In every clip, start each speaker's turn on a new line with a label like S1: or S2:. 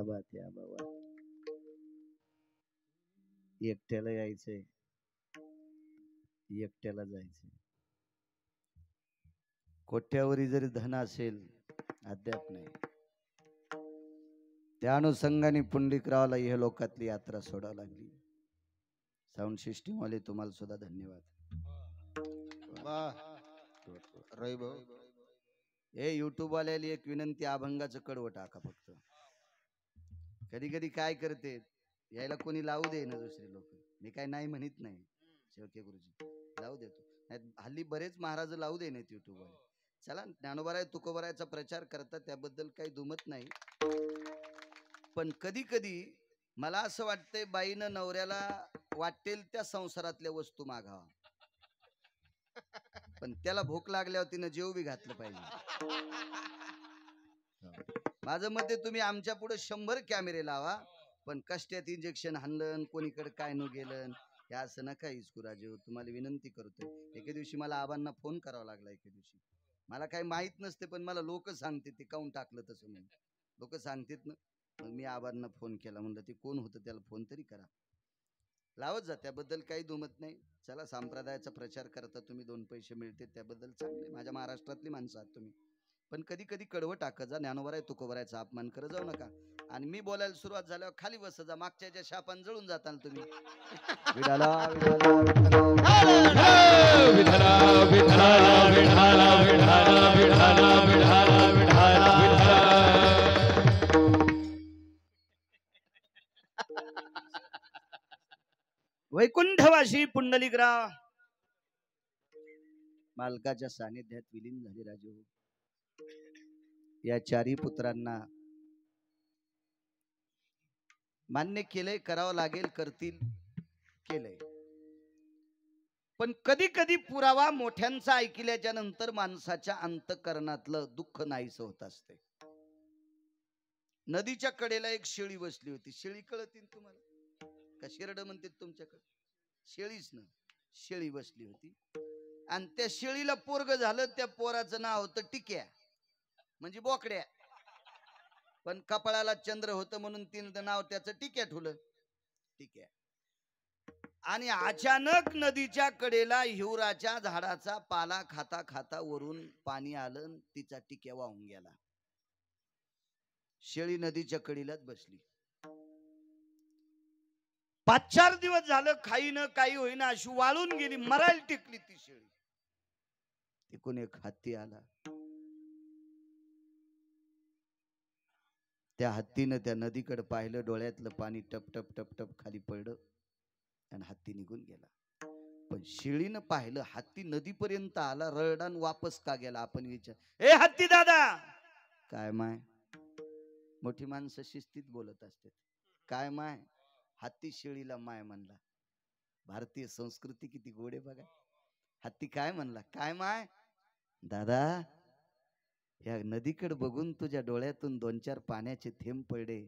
S1: क्या बात या बाबा. एकट्याला यायचंय, एकट्याला जायचंय. कोट्यावरी जरी धन असेल अद्याप नाही. त्या अनुषंगाने पुंडलिकरावला ह्या लोकातली यात्रा सोडावी लागली. साऊंड सिस्टीम वाले तुम्हाला सुद्धा धन्यवाद. हे युट्यूब वाल्याला एक विनंती, अभंगाचं कडवं टाका फक्त. कधी कधी काय करते, यायला कोणी लावू दे ना दुसरे लोक. मी काय नाही म्हणत नाही, शेवके गुरुजी लावू देतो. हल्ली बरेच महाराज लावू दे नाहीत युट्यूब वाले. चला, ज्ञानोबराय तुकोबरायचा प्रचार करतात, त्याबद्दल काही दुमत नाही. पण कधी कधी मला असं वाटतंय, बाईनं नवऱ्याला वाटेल त्या संसारातल्या वस्तू मागावा, पण त्याला भूक लागल्यावर तिनं जेव बी घातलं पाहिजे. माझं मत, तुम्ही आमच्या पुढे 100 कॅमेरे लावा, पण कष्टात इंजेक्शन हाणलं, कोणीकडे काय न गेलं, हे असं नका इसकू राजेव. तुम्हाला विनंती करतोय. एके दिवशी मला आबांना फोन करावा लागला. एके दिवशी मला काही माहित नसते, पण मला लोक सांगते ते काऊन टाकलं तसं म्हणून. लोक सांगतात ना. मग मी आबांना फोन केला, म्हणलं ते कोण होतं, त्याला फोन तरी करा. लावत जा, त्याबद्दल काही दुमत नाही. चला, संप्रदायाचा प्रचार करता तुम्ही, 2 पैसे मिळते त्याबद्दल चांगले. माझ्या महाराष्ट्रातली माणसं आहात तुम्ही. पण कधी कधी कडवं टाकत जा. ज्ञानोबराय तुकोबरायचा अपमान करत जाऊ नका. आणि मी बोलायला सुरुवात झाल्यावर खाली बसत जा. मागच्या शापान जळून जाताल तुम्ही. विठाला विठाला विठाला विठाला विठाला विठाला विठाला विठाला विठाला विठाला. वैकुंठवासी पुंडलिकराव मालकाच्या सानिध्यात विलीन झाले. राजू, या 4ही पुत्रांना मान्य केलंय, करावं लागेल, करतील, केलंय. पण कधी कधी पुरावा मोठ्यांचा ऐकल्याच्या नंतर माणसाच्या अंतःकरणातलं दुःख नाहीसं होत असते. नदीच्या कडेला एक शेळी बसली होती. शेळी कळतील तुम्हाला का? शेरड म्हणते तुमच्याकडे. शेळीच ना, शेळी बसली होती. आणि त्या शेळीला पोरग झालं. त्या पोराचं नाव होतं टिक्या, म्हणजे बोकड्या. पण कपाळाला चंद्र होतं म्हणून तिनं नाव त्याचं टिक्या ठेवलं. टिक्या. आणि अचानक नदीच्या कडेला हिवराच्या झाडाचा पाला खाता खाता वरून पाणी आलं, तिचा टिक्या वाहून गेला. शेळी नदीच्या कडेलाच बसली. 5-4 दिवस झालं खाईनं काही होईना, अशी वाळून गेली, मरायला टिकली ती शेळी. तिकून एक हत्ती आला. त्या हत्तीनं त्या नदीकडे पाहिलं, डोळ्यातलं पाणी टप टप टप टप खाली पडलं आणि हत्ती निघून गेला. पण शेळीनं पाहिलं, हत्ती नदीपर्यंत आला, रडान वापस का गेला. आपण विचार, ए हत्ती दादा, काय माय? मोठी माणसं शिस्तीत बोलत असतात. काय माय? हत्ती शेळीला माय म्हणला. भारतीय संस्कृती किती गोड आहे बघा. हत्ती काय म्हणला? काय माय? दादा, या नदीकडे बघून तुझ्या डोळ्यातून 2-4 पाण्याचे थेंब पडले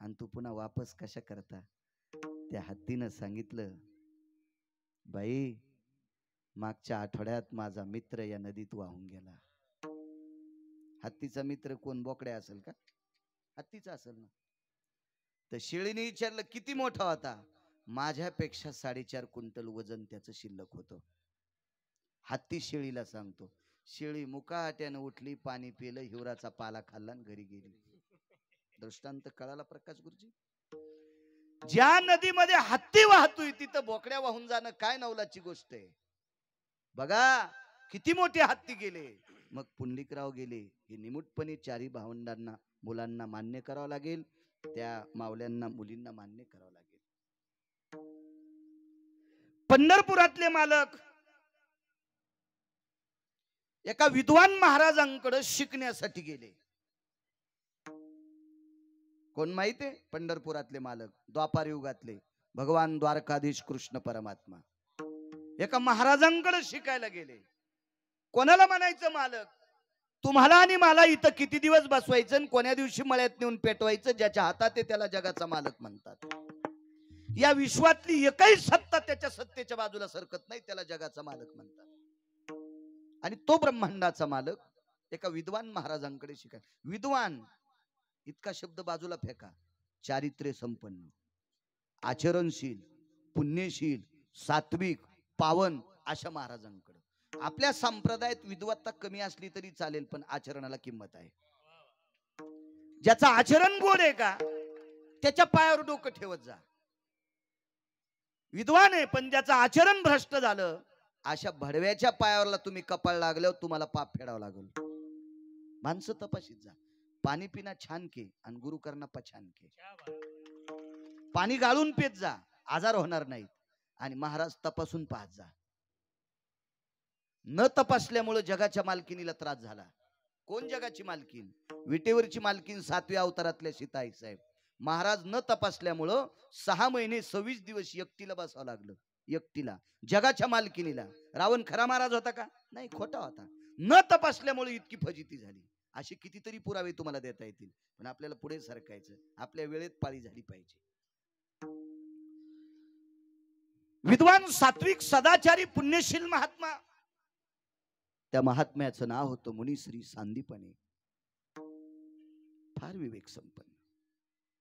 S1: आणि तू पुन्हा वापस कशा करता? त्या हत्तीनं सांगितलं, बाई, मागच्या आठवड्यात माझा मित्र या नदीत वाहून गेला. हत्तीचा मित्र कोण? बोकड्या असेल का? हत्तीचा असेल ना. तर शेळीने विचारलं, किती मोठा होता? माझ्यापेक्षा 4.5 क्विंटल वजन त्याचं शिल्लक होतं. हत्ती शेळीला सांगतो. शेळी मुकाट्यानं उठली, पाणी पिलं, हिवराचा पाला खाल्ला आणि घरी गेली. दृष्टांत कळाला प्रकाश गुरुजी? ज्या नदीमध्ये हत्ती वाहतोय तिथं बोकड्या वाहून जाणं काय नवलाची गोष्ट आहे. बघा किती मोठे हत्ती गेले. मग पुंडलिकराव गेले. हे निमूटपणे 4ही भावंडांना, मुलांना मान्य करावं लागेल. त्या मावल्यांना, मुलींना मान्य करावं लागेल. पंढरपुरातले मालक एका विद्वान महाराजांकडे शिकण्यासाठी गेले. कोण माहितीये? पंढरपुरातले मालक, द्वापार युगातले भगवान द्वारकाधीश कृष्ण परमात्मा एका महाराजांकडे शिकायला गेले. कोणाला म्हणायचं मालक? तुम्हाला आणि मला इथं किती दिवस बसवायचं आणि कोण्या दिवशी मळ्यात नेऊन पेटवायचं, ज्याच्या हातात आहे त्याला जगाचा मालक म्हणतात. या विश्वातली एकही सत्ता त्याच्या सत्तेच्या बाजूला सरकत नाही, त्याला जगाचा मालक म्हणतात. आणि तो ब्रह्मांडाचा मालक एका विद्वान महाराजांकडे शिकाय. विद्वान इतका शब्द बाजूला फेका. चारित्र्य संपन्न, आचरणशील, पुण्यशील, सात्विक, पावन अशा महाराजांकडे. आपल्या संप्रदायात विद्वत्ता कमी असली तरी चालेल, पण आचरणाला किंमत आहे. ज्याचं आचरण गोड आहे का त्याच्या पायावर डोकं ठेवत जा. विद्वान आहे पण ज्याचं आचरण भ्रष्ट झालं, अशा भडव्याच्या पायावरला तुम्ही कपाळ लागल्यावर तुम्हाला पाप फेडावं लागेल. माणसं तपाशीत जा. पाणी पिना छान के आणि गुरु करना पछान के. पाणी गाळून पेत जा, आजार होणार नाहीत. आणि महाराज तपासून पाहत जा. न तपासल्यामुळे जगाच्या मालकीनीला त्रास झाला. कोण जगाची मालकीन? विटेवरची मालकीन 7व्या अवतारातल्या सीताई साहेब. महाराज न तपासल्यामुळं 6 महिने 26 दिवस एकटीला बसावं लागलं. एकटीला, जगाच्या मालकीनीला. रावण खरा महाराज होता का? नाही, खोटा होता. न तपासल्यामुळे इतकी फजिती झाली. असे कितीतरी पुरावे तुम्हाला देता येतील, पण आपल्याला पुढे सरकायचं. आपल्या वेळेत पाळी झाली पाहिजे. विद्वान, सात्विक, सदाचारी, पुण्यशील महात्मा, त्या महात्म्याचं नाव होतं मुनिश्री सांदीपनी. फार विवेक संपन्न.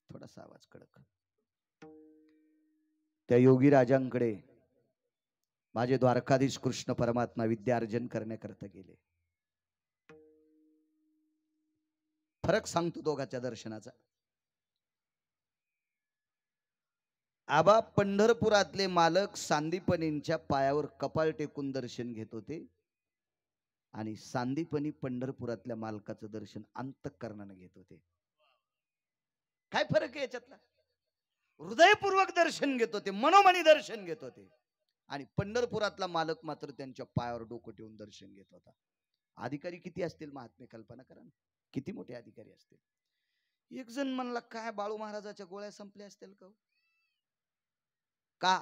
S1: थोडासा आवाज कडक. त्या योगी राजांकडे माझे द्वारकाधीश कृष्ण परमात्मा विद्यार्जन करण्याकरता गेले. फरक सांगतो दोघांच्या दर्शनाचा. आबा पंढरपुरातले मालक सांदीपनींच्या पायावर कपाळ टेकून दर्शन घेत होते आणि सांदीपनी पंढरपुरातल्या मालकाचं दर्शन अंतःकरणाने घेत होते. काय फरक आहे याच्यातला? हृदयपूर्वक दर्शन घेत होते, मनोमनी दर्शन घेत होते. आणि पंढरपुरातला मालक मात्र त्यांच्या पायावर डोकं ठेवून दर्शन घेत होता. अधिकारी किती असतील महात्मे, कल्पना करा ना, किती मोठे अधिकारी असतील. एक जण म्हणला, काय बाळू महाराजाच्या गोळ्या संपल्या असतील का?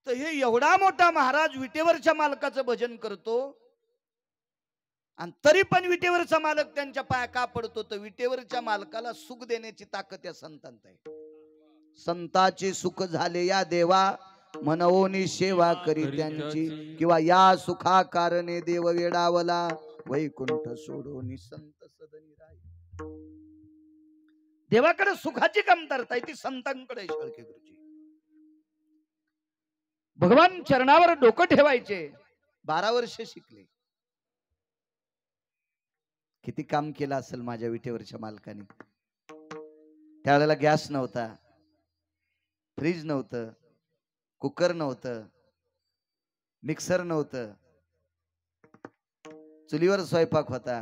S1: तर हे एवढा मोठा महाराज विटेवरच्या मालकाचं भजन करतो आणि तरी पण विटेवरचा मालक त्यांच्या पाया का पडतो? तर विटेवरच्या मालकाला सुख देण्याची ताकद या संतांत आहे. संताचे सुख झाले या देवा, मनवोनी सेवा करी त्यांची, किंवा या सुखा कारणे देव वेडावला, वैकुंठ सोडोनी संत सदनी राही. देवाकडे सुखाची कमतरता आहे, ती संतांकडे शेळके गुरुजी. भगवान चरणावर डोकं ठेवायचे. 12 वर्ष शिकले. किती काम केलं असेल माझ्या विटेवरच्या मालकाने. त्यावेळेला गॅस नव्हता, फ्रीज नव्हतं, कुकर नव्हतं, मिक्सर नव्हतं, चुलीवर स्वयंपाक होता,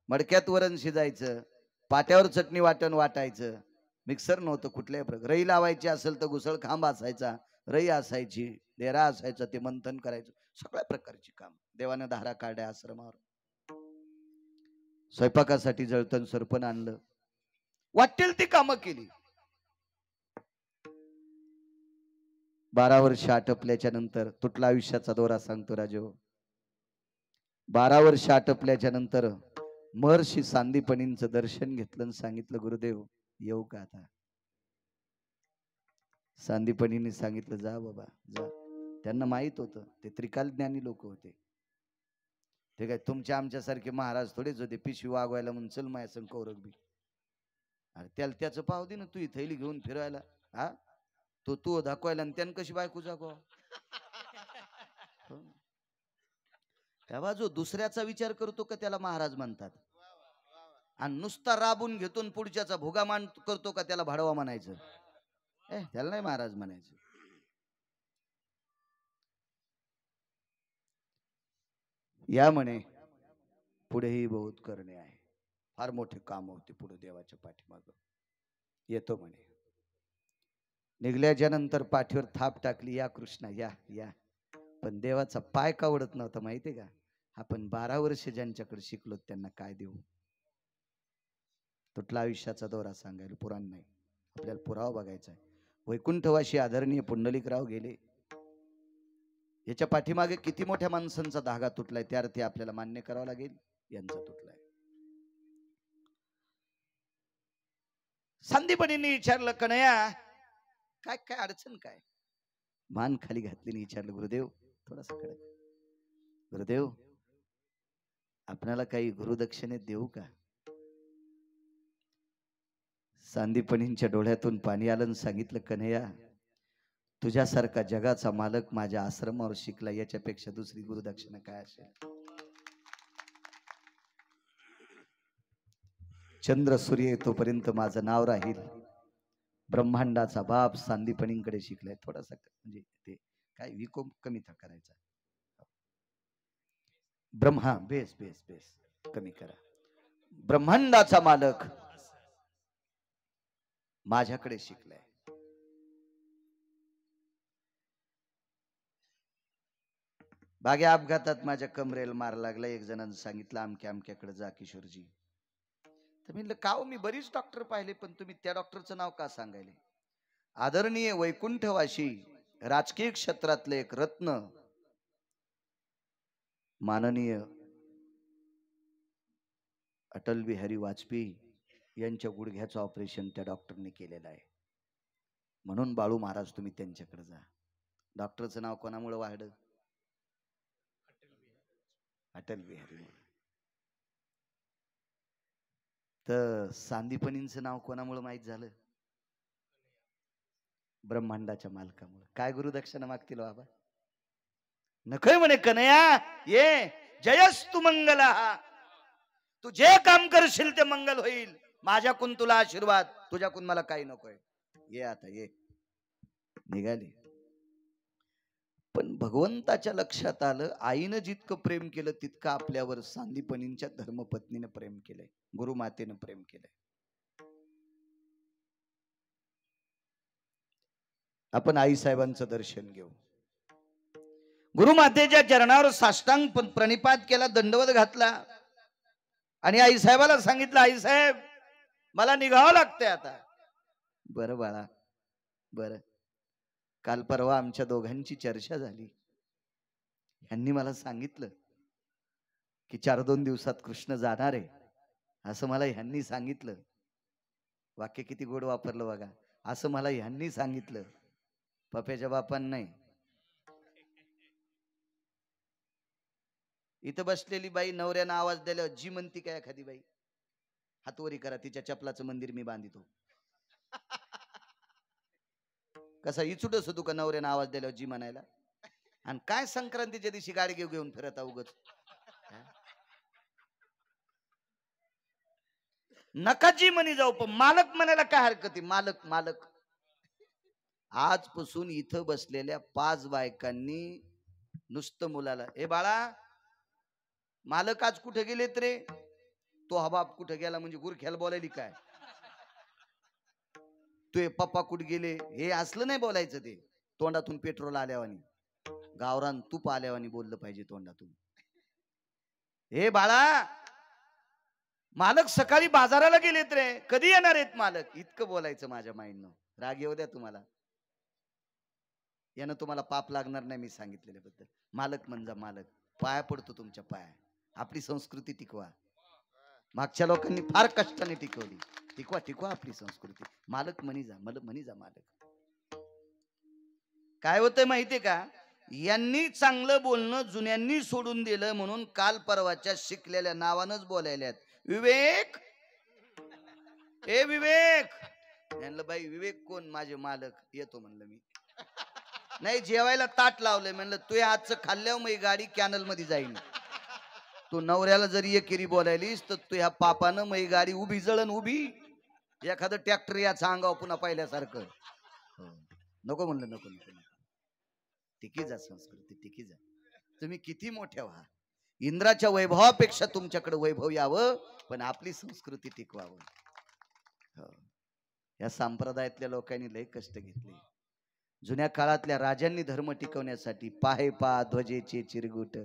S1: मडक्यात वरण शिजायचं, पाट्यावर चटणी वाटण वाटायचं. मिक्सर नव्हतं कुठल्याही प्रकार. रई लावायची असेल तर घुसळ खांब असायचा, रई असायची, डेरा असायचा, ते मंथन करायचं. सगळ्या प्रकारची काम. देवाने धारा काढ्या आश्रमावर. स्वयंपाकासाठी जळतण सरपण आणलं, वाटेल ती कामं केली. 12 वर्ष आटपल्याच्या नंतर तुटला आयुष्याचा दोरा सांगतो राजो. 12 वर्ष आटपल्याच्या नंतर महर्षी सांदीपनींचं दर्शन घेतलं आणि सांगितलं, गुरुदेव येऊ का आता? सांदीपनींनी सांगितलं, जा बाबा जा. त्यांना माहित होतं ते त्रिकाल ज्ञानी लोक होते. ते काय तुमच्या आमच्यासारखे महाराज थोडेच होते. पिशवी वागवायला म्हणून चल माया संग कौरक बी. अरे त्याला त्याचं पाव दे ना, तू थैली घेऊन फिरायला. हा तू दाखवायला आणि त्यानं कशी बायको जागो. तेव्हा जो दुसऱ्याचा विचार करतो का त्याला महाराज म्हणतात. आणि नुसता राबून घेतून पुढच्याचा भोगा मान करतो का त्याला भाडवा म्हणायचं. त्याला नाही महाराज म्हणायचं. या म्हणे पुढेही बहुत करणे आहे. फार मोठे काम होते पुढे देवाच्या पाठीमाग. येतो म्हणे. निघल्याच्या नंतर पाठीवर थाप टाकली, या कृष्णा या या. पण देवाचा पाय का ओढत नव्हता माहितीये का? आपण 12 वर्ष ज्यांच्याकडे शिकलो त्यांना काय देऊ? तुटला आयुष्याचा दौरा सांगायला पुराण नाही, आपल्याला पुरावा बघायचा आहे. वैकुंठवाशी आदरणीय पुंडलिकराव गेले. याच्या पाठीमागे किती मोठ्या माणसांचा धागा तुटलाय त्या अर्थी आपल्याला मान्य करावं लागेल, यांचा तुटलाय. सांदीपनींनी विचारलं, कन्हैया काय काय अडचण काय? मान खाली घातली, विचारलं, गुरुदेव थोडासा कडक. गुरुदेव आपल्याला काही गुरुदक्षिणे देऊ का? सांदीपणींच्या डोळ्यातून पाणी आलं आणि सांगितलं, कन्हैया, तुझ्यासारखा जगाचा मालक माझ्या आश्रमावर शिकला, याच्यापेक्षा दुसरी गुरुदक्षिणा काय असेल? चंद्र सूर्य येतोपर्यंत माझं नाव राहील. ब्रह्मांडाचा बाप सांदीपणींकडे शिकलाय. थोडासा म्हणजे ते काय विकोप कमी करायचा. ब्रह्मा बेस बेस बेस कमी करा. ब्रह्मांडाचा मालक माझ्याकडे शिकलाय. बागे अपघातात माझ्या कमरेला मार लागला. एक जणांनी सांगितलं अमक्या अमक्याकडे जा किशोरजी. तर म्हणलं का हो, मी बरीच डॉक्टर पाहिले पण तुम्ही त्या डॉक्टरचं नाव का सांगायले? आदरणीय वैकुंठवाशी राजकीय क्षेत्रातले एक रत्न माननीय अटल बिहारी वाजपेयी यांच्या गुडघ्याचं ऑपरेशन त्या डॉक्टरने केलेलं आहे. म्हणून बाळू महाराज तुम्ही त्यांच्याकडे जा. डॉक्टरचं नाव कोणामुळे वाढलं? अटल बिहारी. तर सांदीपणींचं नाव कोणामुळे माहित झालं? ब्रह्मांडाच्या मालकामुळे. काय गुरुदक्षिणा मागतील बाबा? नकय म्हणे, कन्हैया ये जयस्तु मंगला, तू जे काम करशील ते मंगल होईल. माझ्याकडून तुला आशीर्वाद, तुझ्याकडून मला काही नकोय. ये आता ये. निघाली. पण भगवंताच्या लक्षात आलं, आईनं जितकं प्रेम केलं तितकं आपल्यावर सांदीपणींच्या धर्मपत्नीनं प्रेम केलंय, गुरुमातेनं प्रेम केलंय. आपण आई साहेबांचं दर्शन घेऊ. गुरुमातेच्या चरणावर साष्टांग प्रणिपात केला, दंडवत घातला आणि आई साहेबाला सांगितलं, आई साहेब मला निघावं लागतंय आता. बरं बाळा बरं. काल परवा आमच्या दोघांची चर्चा झाली. यांनी मला सांगितलं की 4-2 दिवसात कृष्ण जाणार आहे, असं मला ह्यांनी सांगितलं. वाक्य किती गोड वापरलं बघा. असं मला ह्यांनी सांगितलं, पप्याच्या बापान नाही. इथं बसलेली बाई नवऱ्यानं आवाज दिल्यावर जी म्हणती काय एखादी बाई, हातवरी करा, तिच्या चपलाचं मंदिर मी बांधितो. कसा इचुडच होतो का नवऱ्यानं आवाज दिल्यावर जी म्हणायला? आणि काय संक्रांतीच्या दिवशी गाडी घेऊन फिरत उगच. नका जी म्हणी जाऊ, पण मालक म्हणायला काय हरकत आहे? मालक मालक. आजपासून इथं बसलेल्या 5 बायकांनी नुसतं मुलाला, ए बाळा मालक आज कुठे गेलेत रे? तो हबाब कुठे गेला म्हणजे गुरख्याला बोलायली काय? तुझे पप्पा कुठे गेले? हे असलं नाही बोलायचं. ते तोंडातून पेट्रोल आल्यावानी, गावरान तूप आल्यावानी बोललं पाहिजे तोंडातून. हे बाळा मालक सकाळी बाजाराला गेलेत रे, कधी येणार आहेत मालक? इतकं बोलायचं माझ्या माईंनो. राग येऊ द्या तुम्हाला, यानं तुम्हाला पाप लागणार नाही मी सांगितलेल्याबद्दल. मालक म्हणजे मालक. पाया पडतो तुमच्या पाया. आपली संस्कृती टिकवा. मागच्या लोकांनी फार कष्टाने टिकवली. टिकवा टिकवा आपली संस्कृती. मालक म्हणी जा, म्हणी जा मालक. काय होतंय माहितीये का? यांनी चांगलं बोलणं जुन्यांनी सोडून दिलं, म्हणून काल परवाच्या शिकलेल्या नावानच बोलायल्यात. विवेक, ए विवेक. म्हणलं बाई विवेक कोण? माझे मालक. येतो म्हणलं मी. नाही जेवायला ताट लावलंय. म्हणलं तू आजचं खाल्ल्यावर मग गाडी कॅनल मध्ये जाईन. तू नवऱ्याला जरी एकेरी बोलायलीस तर तू ह्या पापानं मग गाडी उभी जळण उभी. एखादं ट्रॅक्टर याचा अंगावर पुन्हा पाहिल्यासारखं. नको म्हणलं, नको नको. टिकी जा संस्कृती, टिकी जा. तुम्ही किती मोठ्या व्हा, इंद्राच्या वैभवापेक्षा तुमच्याकडे वैभव यावं, पण आपली संस्कृती टिकवावं. या संप्रदायातल्या लोकांनी लय कष्ट घेतले. जुन्या काळातल्या राजांनी धर्म टिकवण्यासाठी पाहे पा ध्वजेचे चिरगुट,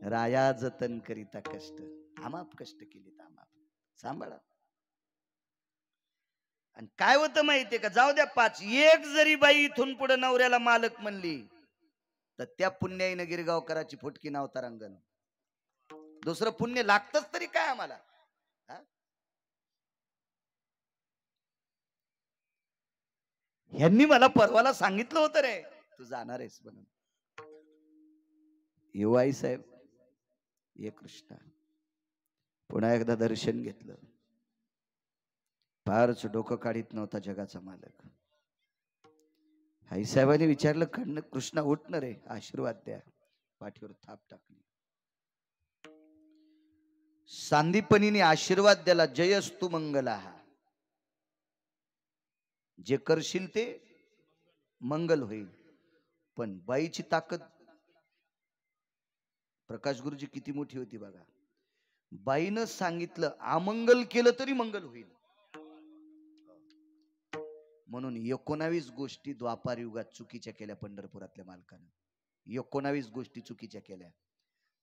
S1: राया जतन करिता कष्ट. आमाप कष्ट केले, आमाप. सांभाळा. आणि काय होतं माहितीये का? जाऊ द्या 5, एक जरी बाई इथून पुढे नवऱ्याला मालक म्हणली तर त्या पुण्याईनं गिरगावकराची फुटकी नाव तरंगण. दुसरं पुण्य लागतच तरी काय आम्हाला? ह्यांनी मला परवाला सांगितलं होतं रे तू जाणार आहेस म्हणून. येऊ आई साहेब, ये कृष्णा. पुन्हा एकदा दर्शन घेतलं. फारच डोकं काढीत नव्हता जगाचा मालक. आईसाहेबांनी विचारलं, कृष्णा उठणं रे, आशीर्वाद द्या. पाठीवर थाप टाकली. सांदीपनीने आशीर्वाद द्याला, जयस्तु मंगला. जे करशील ते मंगल होईल. पण बाईची ताकद प्रकाश गुरुजी किती मोठी होती बघा. बाईनं सांगितलं अमंगल केलं तरी मंगल होईल. म्हणून 19 गोष्टी द्वापार युगात चुकीच्या केल्या पंढरपुरातल्या मालकानं. 19 गोष्टी चुकीच्या केल्या.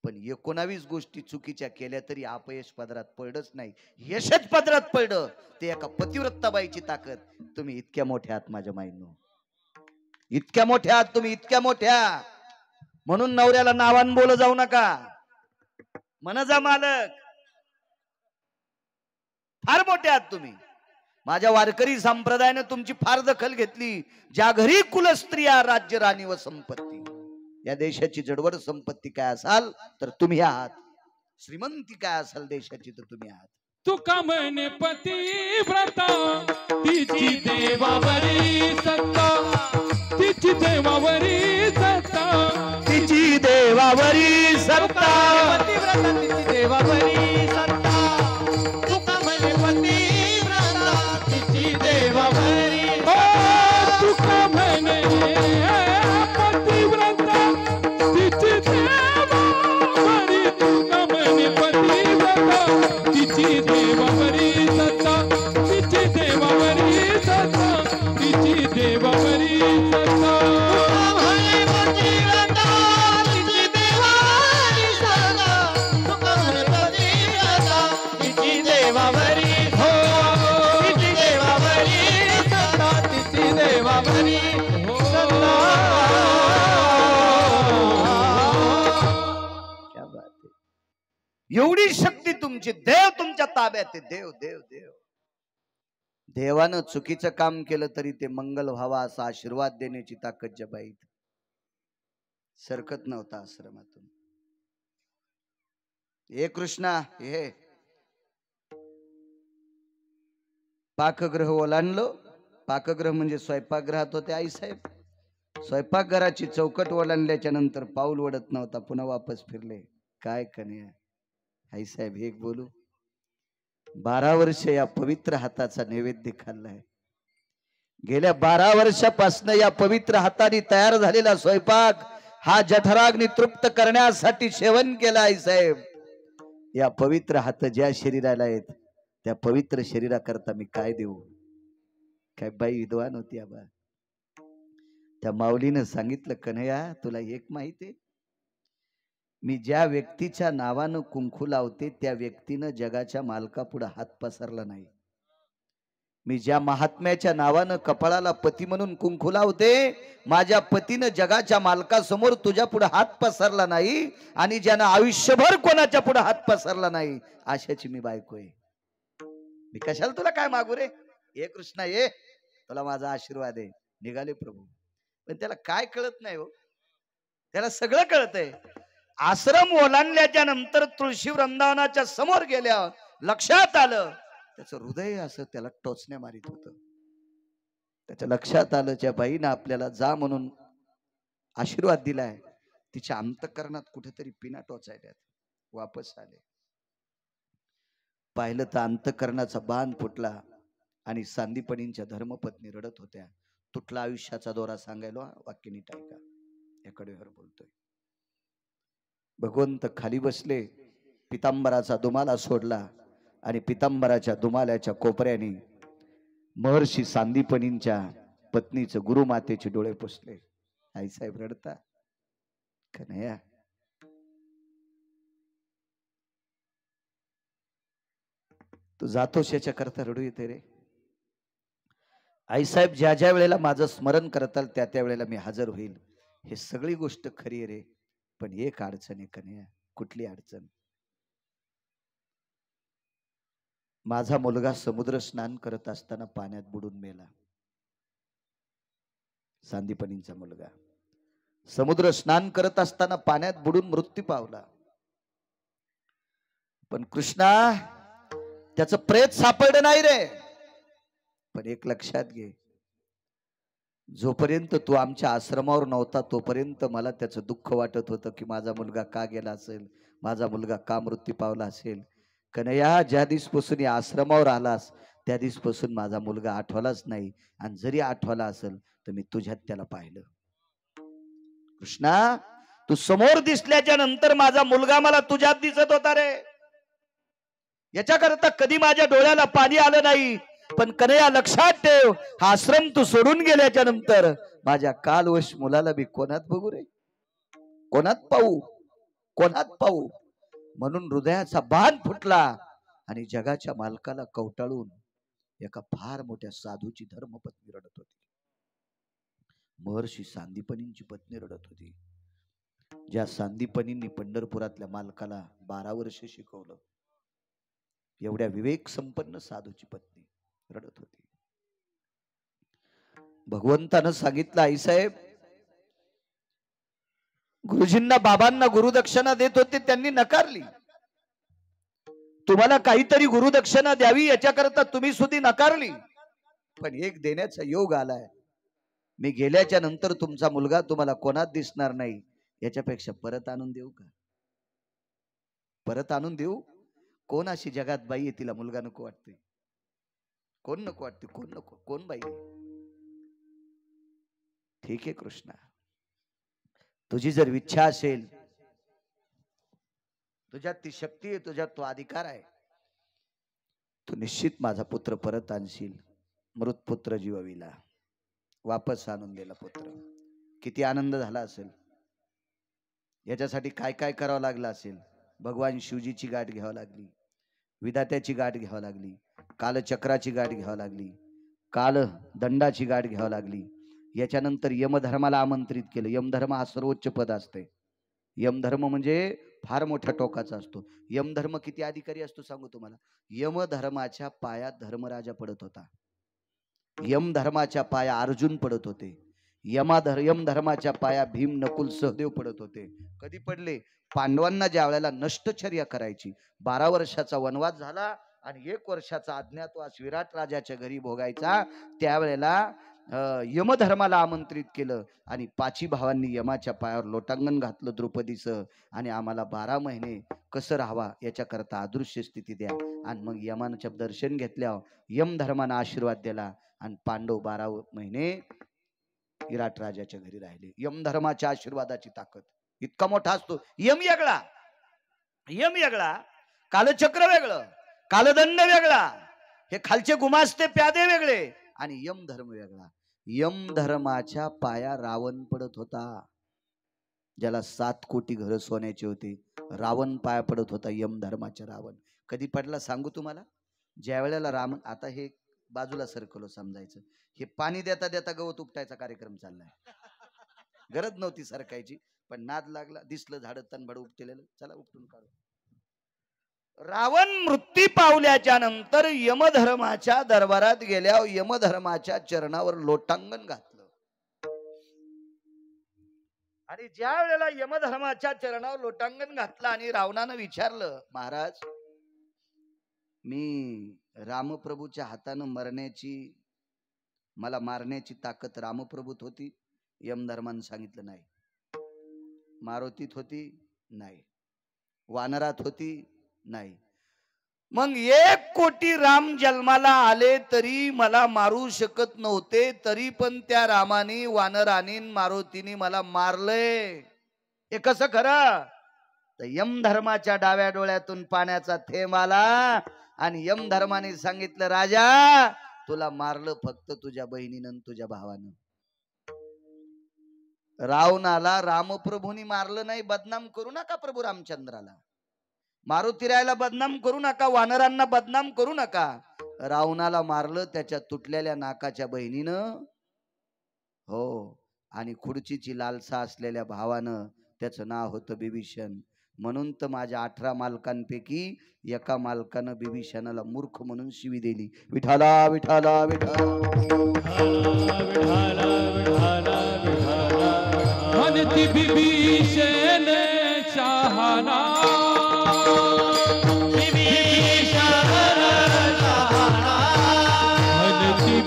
S1: पण 19 गोष्टी चुकीच्या केल्या तरी अपयश पदरात पडलंच नाही, यशच पदरात पडलं. ते एका पतिव्रताबाईची ताकद. तुम्ही इतक्या मोठ्या आहात माझ्या माईनो, इतक्या मोठ्या आहात तुम्ही, इतक्या मोठ्या. म्हणून नवऱ्याला नावान बोल जाऊ नका, म्हण जा मालक. फार मोठे आहात तुम्ही. माझ्या वारकरी संप्रदायाने तुमची फार दखल घेतली. ज्या घरी कुलस्त्रिया, राज्य, राणी व संपत्ती. या देशाची जडवड संपत्ती काय असाल तर तुम्ही आहात. श्रीमंती काय असाल देशाची तर तुम्ही आहात.
S2: तुका म्हणे पतिव्रता, तिची देवावरी सत्ता, तिची देवावरी सत्ता,
S1: तिची देवावरी सत्ता,
S2: पतिव्रता तिची देवावरी सत्ता. तुका म्हणे पतिव्रता, तिची देवावरी. तुका म्हणे पतिव्रता, तिची देवावरी. तुका म्हणे पतिव्रता, तिची देवावरी सत्ता, तिची देवावरी सत्ता, तिची देवावरी सत्ता.
S1: एवढी शक्ती तुमची. देव तुमच्या ताब्यात आहे. देव देव देव. देवानं चुकीचं काम केलं तरी ते मंगल व्हावा असा आशीर्वाद देण्याची ताकद ज्या बाईत. सरकत नव्हता आश्रमातून. हे कृष्णा, हे पाकगृह ओलांडलो. पाकगृह म्हणजे स्वयंपाकगृहात होते आईसाहेब. स्वयंपाकघराची चौकट ओलांडल्याच्या नंतर पाऊल वडत नव्हता. पुन्हा वापस फिरले. काय कन्या आईसाहेब, एक बोलू. 12 वर्ष या पवित्र हाताचा नैवेद्य खाल्लाय. गेल्या 12 वर्षापासून या पवित्र हाताने तयार झालेला स्वयंपाक हा जठराग्नी तृप्त करण्यासाठी सेवन केला. आईसाहेब, या पवित्र हात ज्या शरीराला आहेत त्या पवित्र शरीराकरता मी काय देऊ. काय बाई विद्वान होती आबा. त्या माऊलीनं सांगितलं, कन्हैया तुला एक माहिती आहे, मी ज्या व्यक्तीच्या नावानं कुंकू लावते त्या व्यक्तीनं जगाच्या मालकापुढे हात पसरला नाही. मी ज्या महात्म्याच्या नावानं कपाळाला पती म्हणून कुंकू लावते, माझ्या पतीनं जगाच्या मालकासमोर तुझ्या पुढे हात पसरला नाही. आणि ज्यानं आयुष्यभर कोणाच्या पुढे हात पसरला नाही अशाची मी बायको आहे. मी कशाला तुला काय मागू रे. हे कृष्णा, ये, तुला माझा आशीर्वाद आहे. निघाले प्रभू. पण त्याला काय कळत नाही हो. त्याला सगळं कळतंय. आश्रम ओलांडल्याच्या नंतर तुळशी वृंदावनाच्या समोर गेल्या लक्षात आलं त्याचं हृदय असं त्याला टोचण्या मारित होतं. त्याच्या लक्षात आलं ज्या बाईनं आपल्याला जा म्हणून आशीर्वाद दिलाय तिच्या अंतःकरणात कुठेतरी पिना टोचायल्यात. वापस आले. पाहिलं तर अंतःकरणाचा बाण फुटला आणि सांदीपणींच्या धर्मपत्नी रडत होत्या. तुटला आयुष्याचा दोरा सांगायला वाक्य नीट ऐका. याकडे बोलतोय. भगवंत खाली बसले. पितांबराचा दुमाला सोडला आणि पितांबराच्या दुमाल्याच्या कोपऱ्याने महर्षी सांदीपनींच्या पत्नीचं गुरुमातेचे डोळे पुसले. आईसाहेब रडता. कन्हैया, तू जातोस याच्या करता रडू येते रे. आईसाहेब, ज्या ज्या वेळेला माझं स्मरण करताल त्या त्या वेळेला मी हजर होईल. हे सगळी गोष्ट खरी आहे रे. पण एक अडचण आहे कन्हैया. कुठली अडचण? माझा मुलगा समुद्र स्नान करत असताना पाण्यात बुडून मेला. सांदीपनींचा मुलगा समुद्र स्नान करत असताना पाण्यात बुडून मृत्यू पावला. पण कृष्णा, त्याचं प्रेत सापडलं नाही रे. पण एक लक्षात घे, जोपर्यंत तू आमच्या आश्रमावर नव्हता तोपर्यंत मला त्याचं दुःख वाटत होतं की माझा मुलगा का गेला असेल, माझा मुलगा का मृत्यू पावला असेल. कन्हैया, ज्या दिवसपासून या आश्रमावर आलास त्या दिवसपासून माझा मुलगा आठवलाच नाही, आणि जरी आठवला असेल तर मी तुझ्यात त्याला पाहिलं. कृष्णा, तू समोर दिसल्याच्या नंतर माझा मुलगा मला तुझ्यात दिसत होता रे. याच्याकरता कधी माझ्या डोळ्याला पाणी आलं नाही. पण कन्हैया लक्षात ठेव, हा आश्रम तू सोडून गेल्याच्या नंतर माझ्या कालवश मुलाला मी कोणात बघू रे, कोणात पाहू, कोणात पाहू. म्हणून हृदयाचा बाण फुटला आणि जगाच्या मालकाला कवटाळून एका फार मोठ्या साधूची धर्मपत्नी रडत होती. महर्षी सांदीपनींची पत्नी रडत होती. ज्या सांदीपनींनी पंढरपुरातल्या मालकाला 12 वर्ष शिकवलं, एवढ्या विवेक संपन्न साधूची पत्नी रडत होती. भगवंतानं सांगितलं, आईसाहेब, गुरुजींना बाबांना गुरुदक्षिणा देत होते, त्यांनी नकारली. तुम्हाला काहीतरी गुरुदक्षिणा द्यावी याच्याकरता तुम्ही सुद्धा नकारली. पण एक देण्याचा योग आलाय. मी गेल्याच्या नंतर तुमचा मुलगा तुम्हाला कोणात दिसणार नाही. याच्यापेक्षा परत आणून देऊ का? परत आणून देऊ? कोण अशी जगात बाई आहे तिला मुलगा नको वाटते? कोण नको वाटते? कोण नको? कोण बाई? ठीक आहे कृष्णा, तुझी जर इच्छा असेल, तुझ्यात ती शक्ती आहे, तुझ्यात तो अधिकार आहे, तू निश्चित माझा पुत्र परत आणशील. मृत पुत्र जीवविला वापस आणून दिला पुत्र. किती आनंद झाला असेल. याच्यासाठी काय काय करावं लागलं असेल. भगवान शिवजीची गाठ घ्यावी लागली, विधात्याची गाठ घ्यावी लागली, कालचक्राची गाठ घ्यावी लागली, काल दंडाची गाठ घ्यावी लागली. याच्यानंतर यमधर्माला आमंत्रित केलं. यमधर्म हा सर्वोच्च पद असते. यमधर्म म्हणजे फार मोठ्या टोकाचा असतो. यमधर्म किती अधिकारी असतो सांगू तुम्हाला. यमधर्माच्या पायात धर्मराजा पडत होता. यमधर्माच्या पाया अर्जुन पडत होते. यमधर्माच्या पाया भीम, नकुल, सहदेव पडत होते. कधी पडले? पांडवांना ज्या वेळेला नष्टचर्या करायची, 12 वर्षाचा वनवास झाला आणि 1 वर्षाचा अज्ञातवास विराट राजाच्या घरी भोगायचा, त्यावेळेला यमधर्माला आमंत्रित केलं आणि 5 भावांनी यमाच्या पायावर लोटांगण घातलं द्रौपदीचं, आणि आम्हाला 12 महिने कसं राहावा याच्याकरता अदृश्य स्थिती द्या. आणि मग यमाचं दर्शन घेतल्यावर यमधर्मानं आशीर्वाद दिला आणि पांडव 12 महिने विराट राजाच्या घरी राहिले. यमधर्माच्या आशीर्वादाची ताकद इतका मोठा असतो. यम वेगळा, यम वेगळा, कालचक्र वेगळं, कालदंड वेगळा, हे खालचे गुमास्ते प्यादे वेगळे, आणि यमधर्म वेगळा. यमधर्माच्या पाया रावण पडत होता, ज्याला 7 कोटी घर सोन्याचे होते. रावण पाया पडत होता, यमधर्माच्या रावण. कधी पडला सांगू तुम्हाला? ज्या वेळेला राम, आता हे बाजूला सरकलो समजायचं, हे पाणी देता देता गवत उपटायचा कार्यक्रम चाललाय. गरज नव्हती सरकायची, पण नाद लागला, दिसलं झाड तणबड उपटलेलं, चला उपटून काढू. रावण मृत्यू पावल्याच्या नंतर यमधर्माच्या दरबारात गेल्यावर यमधर्माच्या चरणावर लोटांगण घातलं. आणि ज्या वेळेला यमधर्माच्या चरणावर लोटांगण घातलं आणि रावणानं विचारलं, महाराज, मी रामप्रभूच्या हातानं मला मारण्याची ताकद रामप्रभूत होती? यमधर्मानं सांगितलं नाही. मारुतीत होती? नाही. वानरात होती? नाही. मग 1 कोटी राम जन्माला आले तरी मला मारू शकत नव्हते, तरी पण त्या रामाने, वानराने, मारुतीने मला मारलंय. हे कसं खरं? तर यमधर्माच्या डाव्या डोळ्यातून पाण्याचा थेंब आला आणि यमधर्माने सांगितलं, राजा, तुला मारलं फक्त तुझ्या बहिणीनं, तुझ्या भावानं. रावणाला रामप्रभूंनी मारलं नाही. बदनाम करू नका प्रभू रामचंद्राला, मारुतीरायाला बदनाम करू नका, वानरांना बदनाम करू नका. रावणाला मारलं त्याच्या तुटलेल्या नाकाच्या बहिणीनं, हो, आणि खुर्चीची लालसा असलेल्या भावानं. त्याचं नाव होतं बिभीषण. म्हणून तर माझ्या 18 मालकांपैकी एका मालकानं बिभीषणाला मूर्ख म्हणून शिवी दिली. विठाला विठाला विठाला
S2: म्हणती बिभीषण शहाणा, बिभीषण शहाणा, म्हणती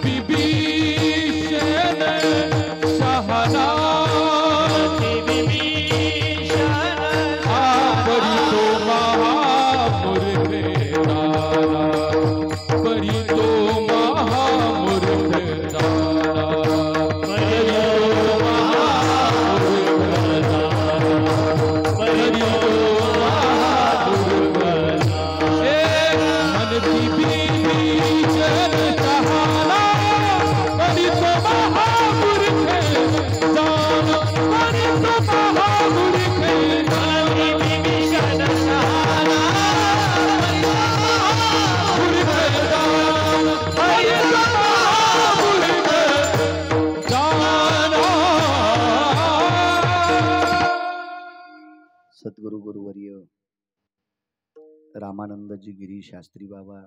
S1: रामानंदजी गिरी शास्त्री बाबा,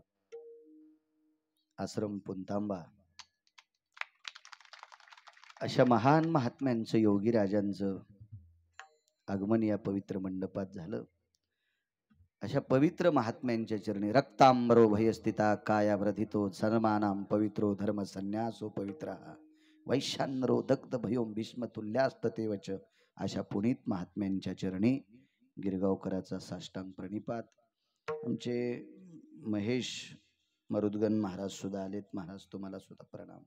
S1: आश्रम पुंतांबा, अशा महान महात्म्यांचं योगी राजांचं आगमन या पवित्र मंडपात झालं. अशा पवित्र महात्म्यांच्या चरणी रक्तांबरो भयस्थिता काया व्रधितो सन्मानाम पवित्रो धर्म संन्यासो पवित्र वैशान्यरो दग्ध भयोम भीष्मतुल्यास्ततेवच. अशा पुनीत महात्म्यांच्या चरणी गिरगावकराचा साष्टांग प्रणिपात. आमचे महेश मरुदगन महाराज सुद्धा आलेत. महाराज तुम्हाला सुद्धा प्रणाम.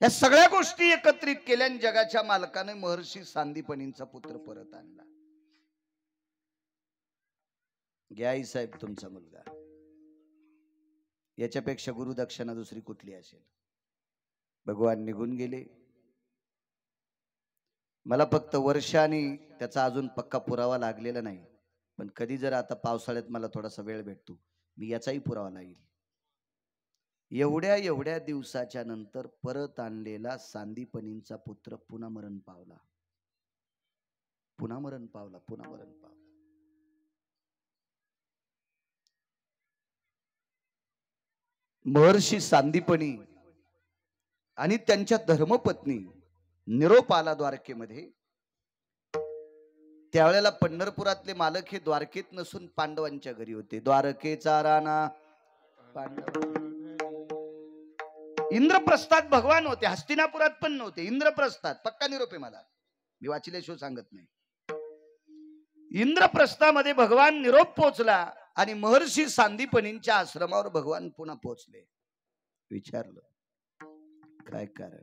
S1: या सगळ्या गोष्टी एकत्रित केल्या आणि जगाच्या मालकाने महर्षी सांदीपनींचा पुत्र परत आणला. घ्या आई साहेब तुमचा मुलगा. याच्यापेक्षा गुरुदक्षिणा दुसरी कुठली असेल? भगवान निघून गेले. मला फक्त वर्षाने त्याचा अजून पक्का पुरावा लागलेला नाही, पण कधी जर आता पावसाळ्यात मला थोडासा वेळ भेटतो, मी याचाही पुरावा लागेल. एवढ्या दिवसाच्या नंतर परत आणलेला सांदीपनींचा पुत्र पुन्हा मरण पावला. महर्षी सांदीपनी आणि त्यांच्या धर्मपत्नी निरोप आला द्वारकेमध्ये. त्यावेळेला पंढरपुरातले मालक हे द्वारकेत नसून पांडवांच्या घरी होते. द्वारकेचा राणा पांडव. इंद्रप्रस्थात भगवान होते, हस्तिनापुरात पण नव्हते. इंद्रप्रस्थात पक्का निरोप आहे मला, मी वाचल्याशिवाय सांगत नाही. इंद्रप्रस्थामध्ये भगवान निरोप पोचला आणि महर्षी सांदीपनींच्या आश्रमावर भगवान पुन्हा पोचले. विचारलं काय कारण?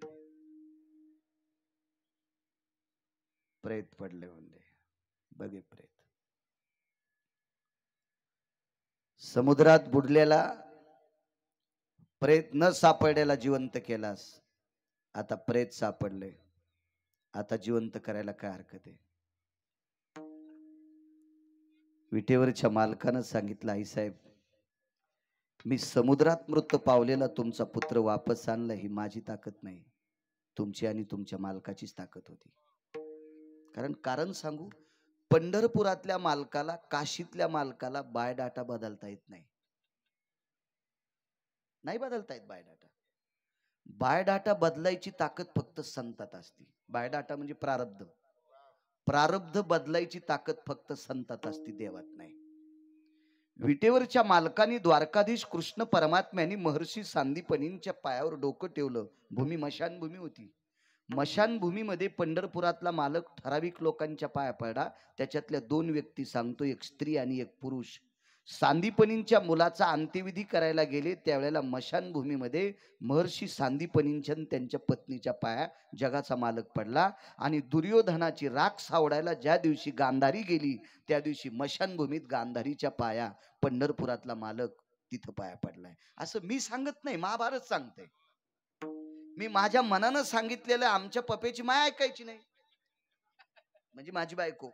S1: प्रेत पडले म्हणले. बघे प्रेत. समुद्रात बुडलेला प्रेत न सापडलेला जिवंत केलास, आता प्रेत सापडले, आता जिवंत करायला काय हरकत आहे? विटेवरच्या मालकानं सांगितलं, आई साहेब मी समुद्रात मृत पावलेला तुमचा पुत्र वापस आणला ही माझी ताकद नाही, तुमची आणि तुमच्या मालकाचीच ताकद होती. कारण सांगू, पंढरपुरातल्या मालकाला काशीतल्या मालकाला बायोडाटा बदलता येत नाही. नाही बदलता येत बायोडाटा. बायोडाटा बदलायची ताकद फक्त संतात असते. बायोडाटा म्हणजे प्रारब्ध. प्रारब्ध बदलायची ताकद फक्त संतात असते, देवात नाही. विटेवरच्या मालकाने द्वारकाधीश कृष्ण परमात्म्याने महर्षी सांदीपनींच्या पायावर डोकं ठेवलं. भूमी मशानभूमी होती. मशानभूमीमध्ये पंढरपुरातला मालक ठराविक लोकांच्या पाया पडला. त्याच्यातल्या 2 व्यक्ती सांगतो, एक स्त्री आणि एक पुरुष. सांदीपनींच्या मुलाचा अंत्यविधी करायला गेले त्यावेळेला मशानभूमीमध्ये महर्षी सांदीपनींच्या त्यांच्या पत्नीच्या पाया जगाचा मालक पडला. आणि दुर्योधनाची राख सावडायला ज्या दिवशी गांधारी गेली त्या दिवशी मशानभूमीत गांधारीच्या पाया पंढरपुरातला मालक तिथं पाया पडलाय. असं मी सांगत नाही, महाभारत सांगते. मी माझ्या मनानं सांगितलेलं. आमच्या पप्याची माय ऐकायची नाही, म्हणजे माझी बायको.